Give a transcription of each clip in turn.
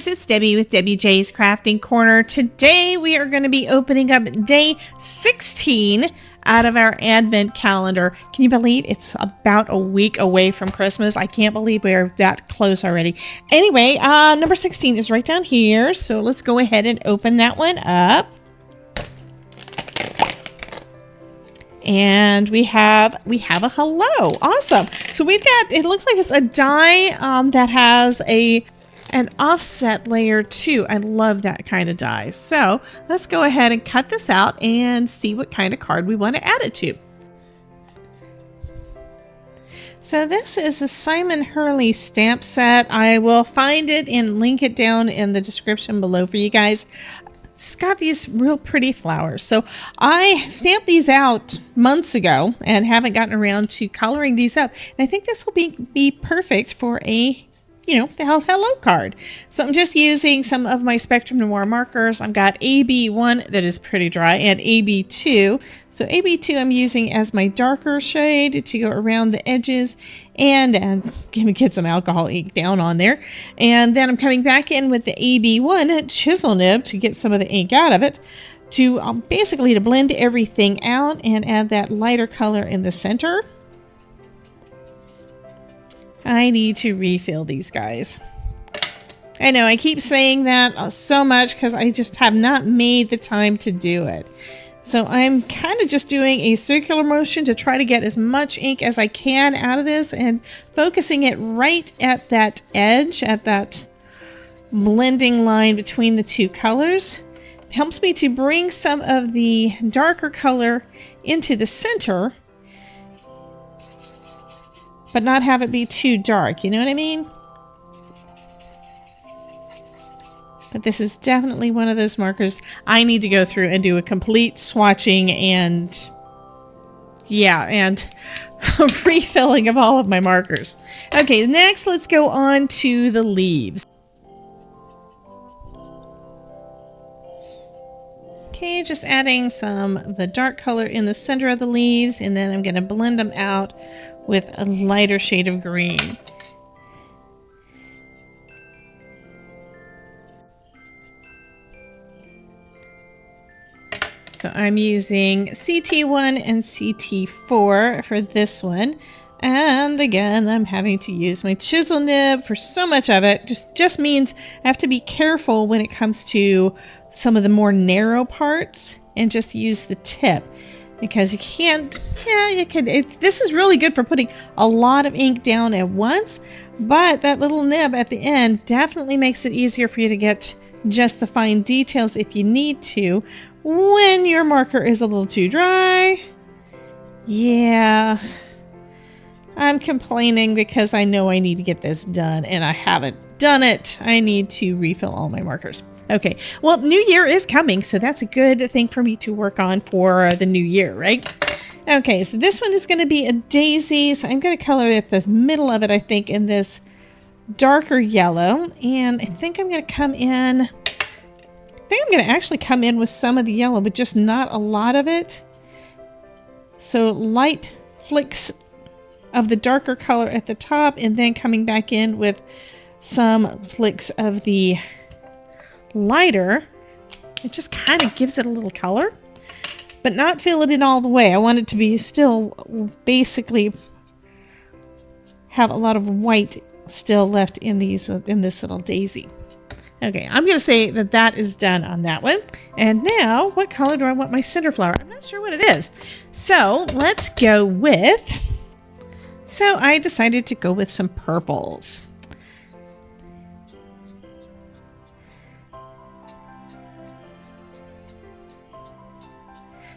guys, it's Debbie with Debbie J's Crafting Corner. Today we are going to be opening up day 16 out of our Advent calendar. Can you believe it's about a week away from Christmas? I can't believe we're that close already. Anyway, number 16 is right down here, so let's go ahead and open that one up. And we have a hello. Awesome. So we've got, it looks like it's a die that has an offset layer too. I love that kind of die. So let's go ahead and cut this out and see what kind of card we want to add it to. So this is a Simon Hurley stamp set. I will find it and link it down in the description below for you guys. It's got these real pretty flowers. So I stamped these out months ago and haven't gotten around to coloring these up. And I think this will be perfect for a, the hello card. So I'm just using some of my Spectrum Noir markers. I've got AB1 that is pretty dry and AB2. So AB2 I'm using as my darker shade to go around the edges and get some alcohol ink down on there. And then I'm coming back in with the AB1 chisel nib to get some of the ink out of it to basically to blend everything out and add that lighter color in the center. I need to refill these guys. I know I keep saying that so much because I just have not made the time to do it. So I'm kind of just doing a circular motion to try to get as much ink as I can out of this and focusing it right at that edge, at that blending line between the two colors. It helps me to bring some of the darker color into the center, but not have it be too dark. You know what I mean? But this is definitely one of those markers I need to go through and do a complete swatching and refilling of all of my markers. Okay, next let's go on to the leaves. Okay, just adding some of the dark color in the center of the leaves, and then I'm going to blend them out with a lighter shade of green. So I'm using CT1 and CT4 for this one. And again, I'm having to use my chisel nib for so much of it. Just means I have to be careful when it comes to some of the more narrow parts and just use the tip. Because you can't, this is really good for putting a lot of ink down at once, but that little nib at the end definitely makes it easier for you to get just the fine details if you need to when your marker is a little too dry. Yeah, I'm complaining because I know I need to get this done and I haven't done it. I need to refill all my markers. Okay, well, New Year is coming, so that's a good thing for me to work on for the new year, right? Okay, so this one is going to be a daisy, so I'm going to color at the middle of it, I think, in this darker yellow, and I think I'm going to come in, actually come in with some of the yellow, but just not a lot of it. So light flicks of the darker color at the top, and then coming back in with some flicks of the lighter. It just kind of gives it a little color, but not fill it in all the way. I want it to be still basically have a lot of white still left in these in this little daisy. Okay, I'm going to say that that is done on that one. And now, what color do I want my center flower? I'm not sure what it is. So let's go with, so I decided to go with some purples.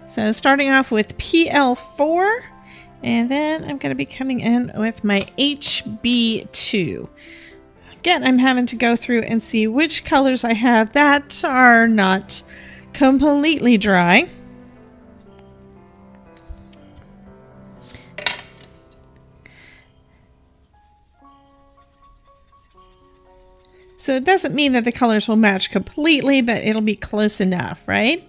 So starting off with PL4, and then I'm going to be coming in with my HB2. Again, I'm having to go through and see which colors I have that are not completely dry. So it doesn't mean that the colors will match completely, but it'll be close enough, right?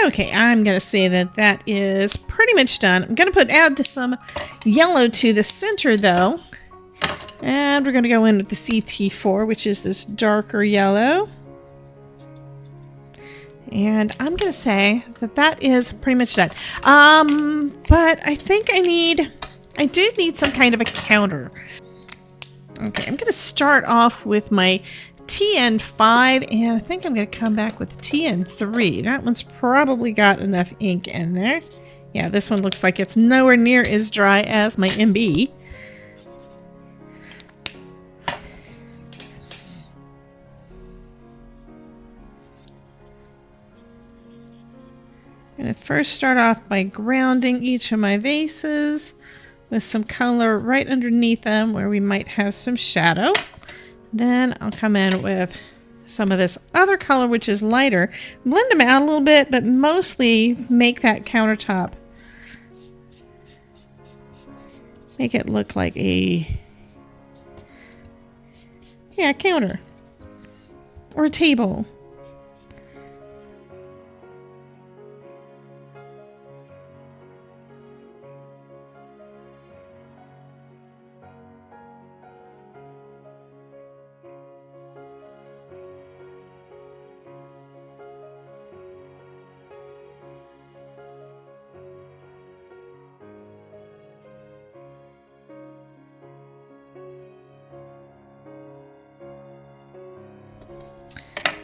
Okay, I'm going to say that that is pretty pretty much done. I'm going to add some yellow to the center though. And we're going to go in with the CT4, which is this darker yellow. And I'm going to say that that is pretty much done. But I think I do need some kind of a counter. Okay, I'm going to start off with my TN5, and I think I'm going to come back with TN3. That one's probably got enough ink in there. Yeah, this one looks like it's nowhere near as dry as my MB. I'm going to first start off by grounding each of my vases with some color right underneath them where we might have some shadow. Then I'll come in with some of this other color, which is lighter. Blend them out a little bit, but mostly make that countertop. Make it look like a counter or a table.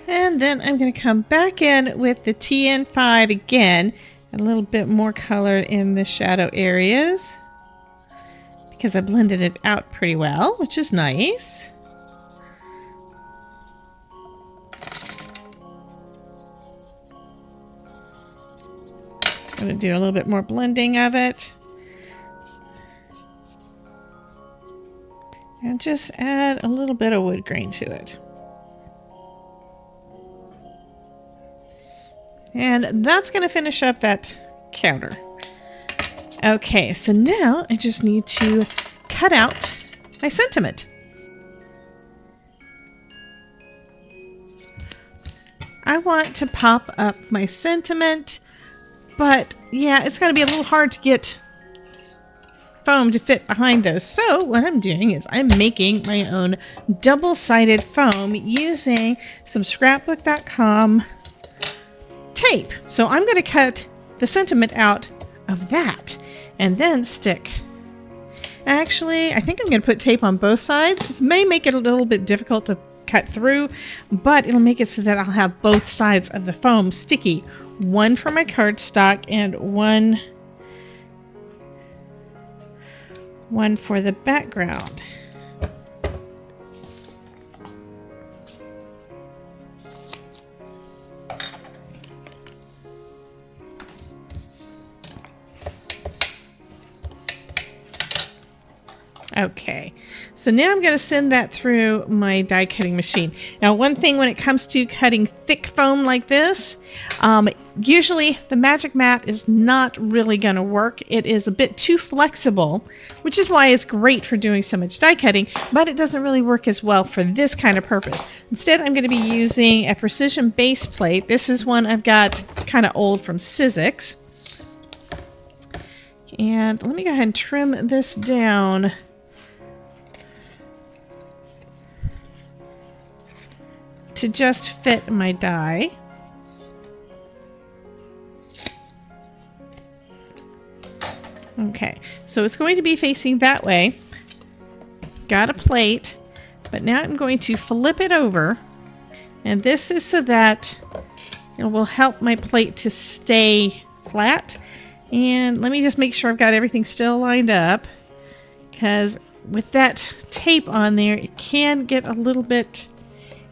And then I'm going to come back in with the TN5 again, a little bit more color in the shadow areas because I blended it out pretty well, which is nice. I'm going to do a little bit more blending of it. And just add a little bit of wood grain to it. And that's going to finish up that counter. Okay, so now I just need to cut out my sentiment. I want to pop up my sentiment, but yeah, it's going to be a little hard to get foam to fit behind those. So what I'm doing is I'm making my own double-sided foam using some scrapbook.com tape. So I'm going to cut the sentiment out of that and then stick. Actually, I think I'm going to put tape on both sides. This may make it a little bit difficult to cut through, but it'll make it so that I'll have both sides of the foam sticky. One for my cardstock and one for the background. Okay, so now I'm going to send that through my die cutting machine. Now, one thing when it comes to cutting thick foam like this, usually the Magic Mat is not really going to work. It is a bit too flexible, which is why it's great for doing so much die cutting, but it doesn't really work as well for this kind of purpose. Instead, I'm going to be using a precision base plate. This is one I've got, it's kind of old, from Sizzix. And let me go ahead and trim this down to just fit my die. Okay, so it's going to be facing that way. Got a plate, but now I'm going to flip it over, and this is so that it will help my plate to stay flat. And let me just make sure I've got everything still lined up, because with that tape on there, it can get a little bit,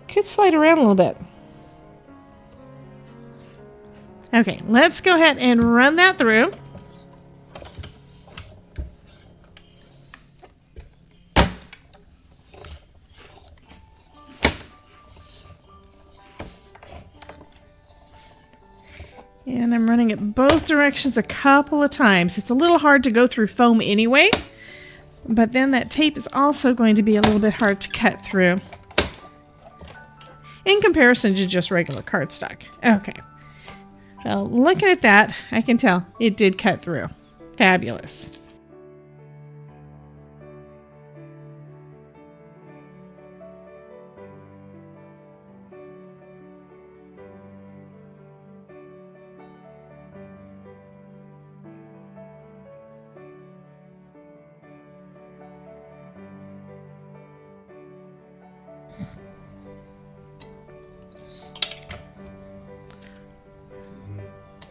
could slide around a little bit. Okay, let's go ahead and run that through. And I'm running it both directions a couple of times. It's a little hard to go through foam anyway, but then that tape is also going to be a little bit hard to cut through in comparison to just regular cardstock. Okay. Well, looking at that, I can tell it did cut through. Fabulous.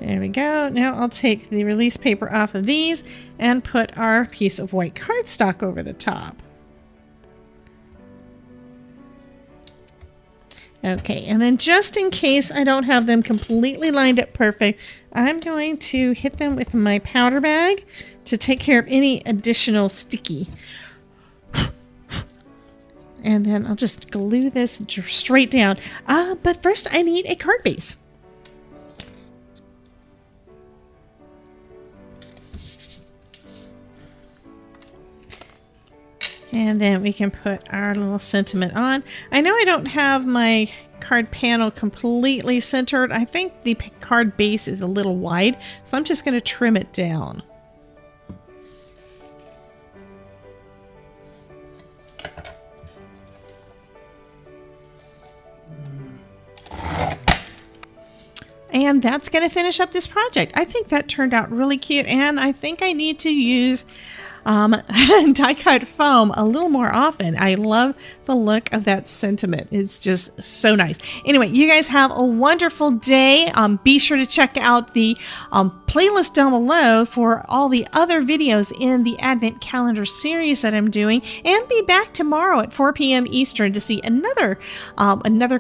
There we go. Now I'll take the release paper off of these and put our piece of white cardstock over the top. Okay, and then just in case I don't have them completely lined up perfect, I'm going to hit them with my powder bag to take care of any additional sticky. And then I'll just glue this straight down. But first I need a card base. And then we can put our little sentiment on. I know I don't have my card panel completely centered. I think the card base is a little wide, so I'm just going to trim it down. And that's going to finish up this project. I think that turned out really cute, and I think I need to use die-cut foam a little more often. I love the look of that sentiment. It's just so nice. Anyway, you guys have a wonderful day. Be sure to check out the playlist down below for all the other videos in the Advent Calendar series that I'm doing, and be back tomorrow at 4 p.m. Eastern to see another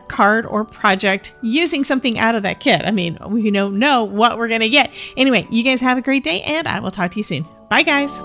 card or project using something out of that kit. I mean, we don't know what we're going to get. Anyway, you guys have a great day, and I will talk to you soon. Bye, guys.